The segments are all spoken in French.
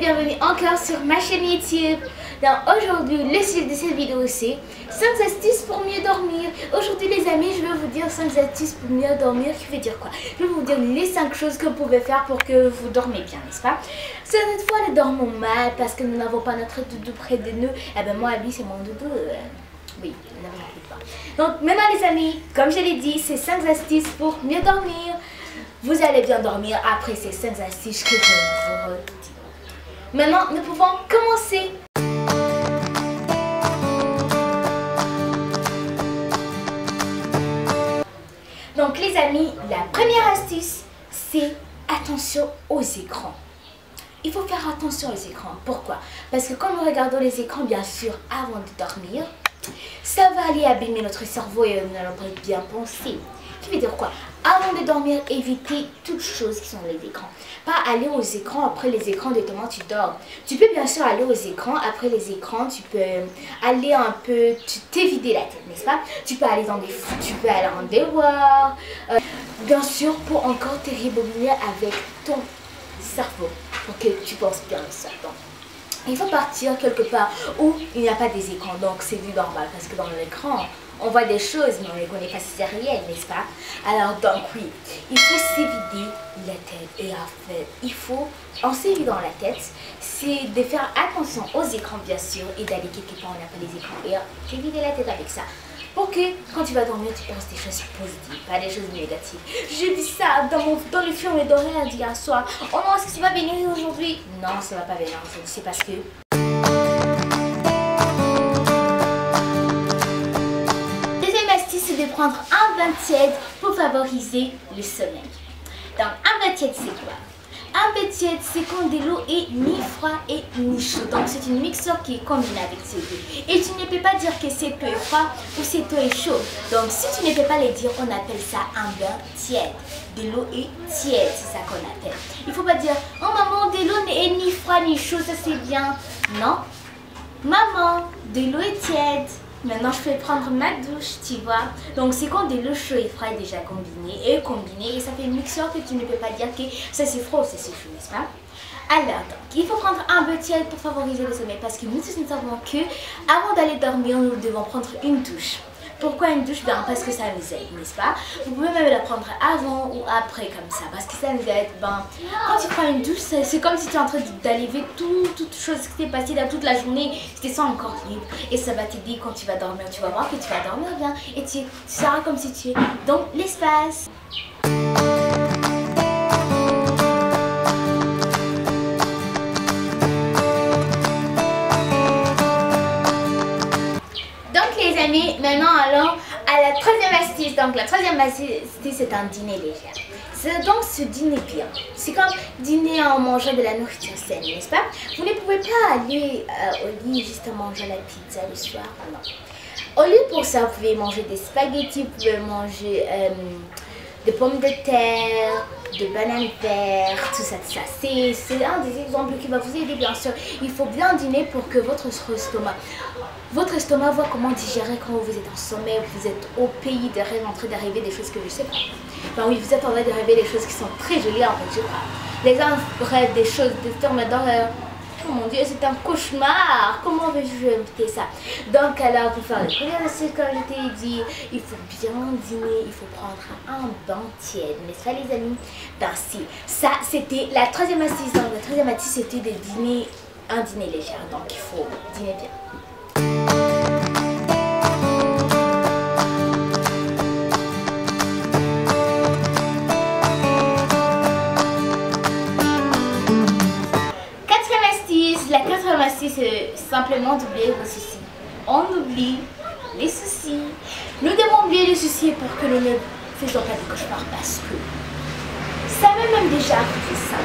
bienvenue encore sur ma chaîne YouTube. Aujourd'hui, le sujet de cette vidéo c'est 5 astuces pour mieux dormir. Aujourd'hui les amis, je vais vous dire 5 astuces pour mieux dormir. Qui veut dire quoi? Je vais vous dire les 5 choses que vous pouvez faire pour que vous dormez bien, n'est-ce pas? Cette fois, nous dormons mal parce que nous n'avons pas notre doudou près de nous. Eh ben moi, lui, c'est mon doudou. Oui, nous n'avons pas. Donc maintenant les amis, comme je l'ai dit, c'est 5 astuces pour mieux dormir. Vous allez bien dormir après ces 5 astuces que je vous redis. Maintenant, nous pouvons commencer. Donc les amis, la première astuce, c'est attention aux écrans. Il faut faire attention aux écrans. Pourquoi? Parce que quand nous regardons les écrans, bien sûr, avant de dormir, ça va aller abîmer notre cerveau et nous n'allons pas bien penser. Qui veut dire quoi? Avant de dormir, éviter toutes choses qui sont les écrans. Pas aller aux écrans, après les écrans, directement tu dors. Tu peux bien sûr aller aux écrans, après les écrans, tu peux aller un peu, tu t'es vidé la tête, n'est-ce pas? Tu peux aller dans des foot, tu peux aller en devoir. Bien sûr, pour encore te rebobiner avec ton cerveau, pour que tu penses bien ça. Donc, il faut partir quelque part où il n'y a pas des écrans, donc c'est du normal, parce que dans l'écran, on voit des choses, mais on ne les connaît pas si c'est réel, n'est-ce pas? Alors donc oui, il faut s'évider la tête. Et en fait, il faut, en s'évidant la tête, c'est de faire attention aux écrans bien sûr, et d'aller quelque part où on n'a pas les écrans, et t'évider la tête avec ça. Pour que quand tu vas dormir, tu penses des choses positives, pas des choses négatives. J'ai vu ça dans le film d'horaire d'hier soir. Oh non, est-ce que ça va venir aujourd'hui? Non, ça va pas venir aujourd'hui, c'est parce que... c'est de prendre un bain tiède pour favoriser le sommeil. Donc un bain tiède c'est quoi? Un bain tiède c'est quand de l'eau est ni froid et ni chaud. Donc c'est une mixture qui est combinée avec ces deux. Et tu ne peux pas dire que c'est peu froid ou c'est peu chaud. Donc si tu ne peux pas les dire, on appelle ça un bain tiède. De l'eau est tiède, c'est ça qu'on appelle. Il ne faut pas dire oh maman, de l'eau n'est ni froid ni chaud, ça c'est bien. Non. Maman, de l'eau est tiède. Maintenant, je vais prendre ma douche, tu vois. Donc, c'est quand de l'eau chaude et froide déjà combiné et ça fait une mixture que tu ne peux pas dire que ça c'est froid ou ça c'est chaud, n'est-ce pas? Alors, donc, il faut prendre un bain tiède pour favoriser le sommeil parce que nous tous nous savons que avant d'aller dormir, nous devons prendre une douche. Pourquoi une douche? Ben, parce que ça nous aide, n'est-ce pas? Vous pouvez même la prendre avant ou après comme ça, parce que ça nous aide. Ben, quand tu prends une douche, c'est comme si tu es en train d'enlever toutes choses qui t'est passées dans toute la journée. Tu te sens encore libre et ça va t'aider quand tu vas dormir. Tu vas voir que tu vas dormir bien et tu seras comme si tu es dans l'espace. Maintenant allons à la troisième astuce. Donc la troisième astuce c'est un dîner léger. Donc ce dîner bien, c'est comme dîner en mangeant de la nourriture saine, n'est-ce pas? Vous ne pouvez pas aller au lit juste manger la pizza le soir, non. Au lieu pour ça, vous pouvez manger des spaghettis, vous pouvez manger des pommes de terre, de bananes vertes, tout ça, c'est un des exemples qui va vous aider bien sûr. Il faut bien dîner pour que votre estomac voit comment digérer quand vous êtes en sommeil, vous êtes au pays de rêve en train d'arriver des choses que je sais pas. Ben oui, vous êtes en train d'arriver des choses qui sont très jolies en fait, je crois. Les gens rêvent des choses, des films d'horreur. Oh mon Dieu, c'est un cauchemar. Comment vais-je éviter ça? Donc alors, pour faire le premier astuce, comme je t'ai dit, il faut bien dîner, il faut prendre un bain tiède. N'est-ce pas les amis? Ben si, ça c'était la troisième astuce. Donc la troisième astuce c'était de dîner, un dîner léger. Donc il faut dîner bien. La quatrième astuce, c'est simplement d'oublier vos soucis. On oublie les soucis. Nous devons oublier les soucis pour que nous ne faisons pas de cauchemars parce que ça m'est même déjà arrivé ça.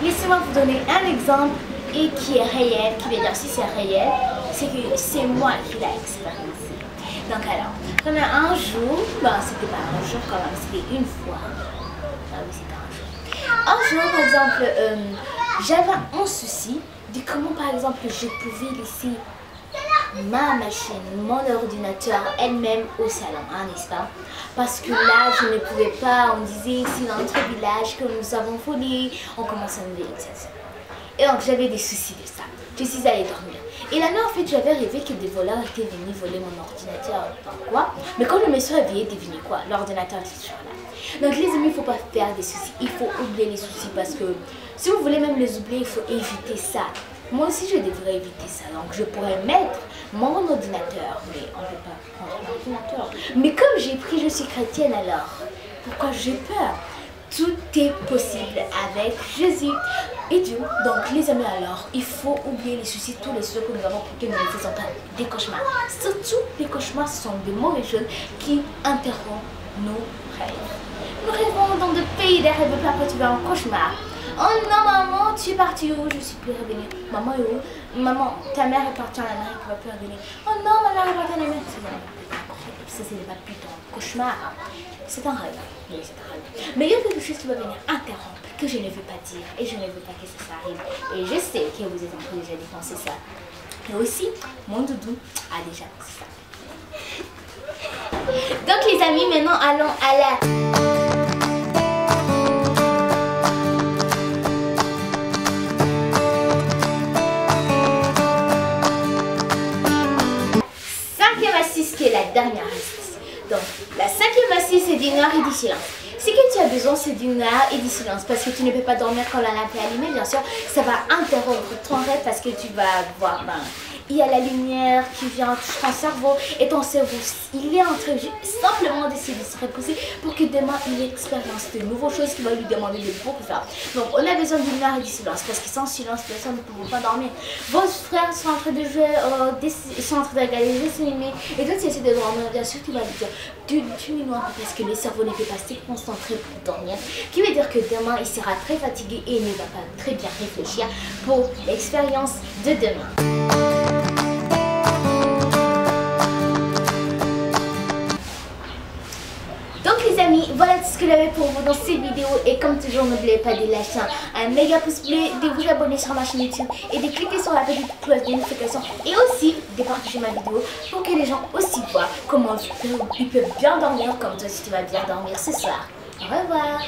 Laissez-moi vous donner un exemple et qui est réel, qui veut dire si c'est réel, c'est que c'est moi qui l'ai expérimenté. Donc alors, pendant un jour, ben c'était pas un jour quand même, c'était une fois. Ah oui, c'était un jour. Un jour, par exemple, j'avais un souci de comment par exemple je pouvais laisser ma machine, mon ordinateur elle-même au salon, hein, n'est-ce pas? Parce que là je ne pouvais pas, on disait ici dans notre village que nous avons volé, on commence à nous dire ça. Et donc j'avais des soucis de ça. Je suis allée dormir. Et la nuit, en fait, j'avais rêvé que des voleurs étaient venus voler mon ordinateur, quoi. Mais quand je me suis réveillée, devinez quoi, l'ordinateur était toujours là. Donc les amis, il ne faut pas faire des soucis. Il faut oublier les soucis parce que si vous voulez même les oublier, il faut éviter ça. Moi aussi, je devrais éviter ça. Donc je pourrais mettre mon ordinateur, mais on ne peut pas prendre l'ordinateur. Mais comme j'ai pris, je suis chrétienne alors, pourquoi j'ai peur? Tout est possible avec Jésus et Dieu. Donc les amis, alors il faut oublier les soucis, tous les soucis que nous avons pour que nous ne faisons pas des cauchemars. Surtout les cauchemars sont de mauvaises choses qui interrompent nos rêves. Nous rêvons dans de pays des rêves, puis après tu vas en cauchemar. Oh non maman, tu es partie où? Je suis plus revenue. Maman est où? Maman, ta mère est partie en Amérique, tu ne vas plus revenir. Oh non, ma mère est partie en Amérique. Ça, ce n'est pas plus un cauchemar. C'est un rêve. Oui, c'est un rêve. Mais il y a quelque chose qui va venir interrompre, que je ne veux pas dire. Et je ne veux pas que ça arrive. Et je sais que vous êtes en train déjà de penser ça. Et aussi, mon doudou a déjà pensé ça. Donc les amis, maintenant allons à la... cinquième astuce qui est la dernière astuce. Donc, la cinquième astuce c'est du noir et du silence. Ce que tu as besoin c'est du noir et du silence parce que tu ne peux pas dormir quand la lampe est allumée. Bien sûr, ça va interrompre ton rêve parce que tu vas voir, il y a la lumière qui vient toucher ton cerveau et ton cerveau, il est en train simplement d'essayer de se reposer pour que demain il expérience de nouvelles choses qui vont lui demander de beaucoup faire. Donc on a besoin du noir et du silence parce que sans silence, personne ne peut pas dormir. Vos frères sont en train de jouer, sont en train de regarder des dessins animés et toi tu essaies de dormir, bien sûr tu vas lui dire tu mets noir parce que le cerveau ne peut pas se concentrer pour dormir, qui veut dire que demain il sera très fatigué et il ne va pas très bien réfléchir pour l'expérience de demain. Voilà tout ce que j'avais pour vous dans cette vidéo et comme toujours n'oubliez pas de lâcher un méga pouce bleu, de vous abonner sur ma chaîne YouTube et de cliquer sur la petite cloche de notification et aussi de partager ma vidéo pour que les gens aussi voient comment ils peuvent bien dormir comme toi si tu vas bien dormir ce soir. Au revoir.